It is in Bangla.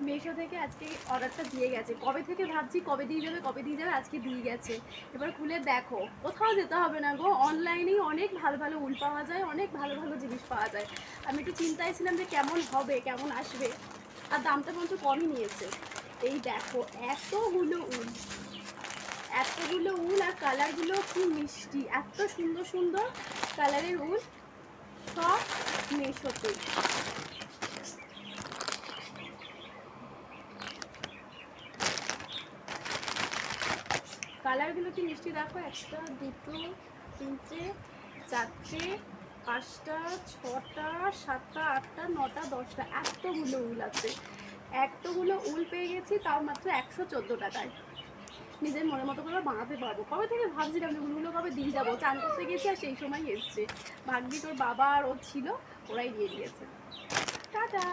মিশো থেকে আজকে অর্ডারটা দিয়ে গেছে। কবে থেকে ভাবছি কবে দিয়ে যাবে, আজকে দিয়ে গেছে। এবার খুলে দেখো, কোথাও যেতে হবে না গো, অনলাইনেই অনেক ভালো ভালো উল পাওয়া যায়, অনেক ভালো ভালো জিনিস পাওয়া যায়। আমি একটু চিন্তায় ছিলাম যে কেমন হবে, কেমন আসবে, আর দামটা পর্যন্ত কমই নিয়েছে। এই দেখো এতগুলো উল, আর কালারগুলো কি মিষ্টি, এত সুন্দর সুন্দর কালারের উল, সব মিশোতে। কালারগুলো কি মিষ্টি দেখো, একটা দুটো তিনটে চারটে পাঁচটা ছটা সাতটা আটটা নটা দশটা, এতগুলো উল আছে। এতগুলো উল পেয়ে গেছি, তাও মাত্র 114 টাকায়। নিজের মনের মতো করে বানাতে পারবো। কবে থেকে ভাবছিলাম যে উলগুলো কবে দিয়ে যাবো, চান করতে গেছি আর সেই সময় এসছে। ভাগ্যি তোর বাবা আর ও ছিল, ওরাই দিয়ে দিয়েছে। টাটা।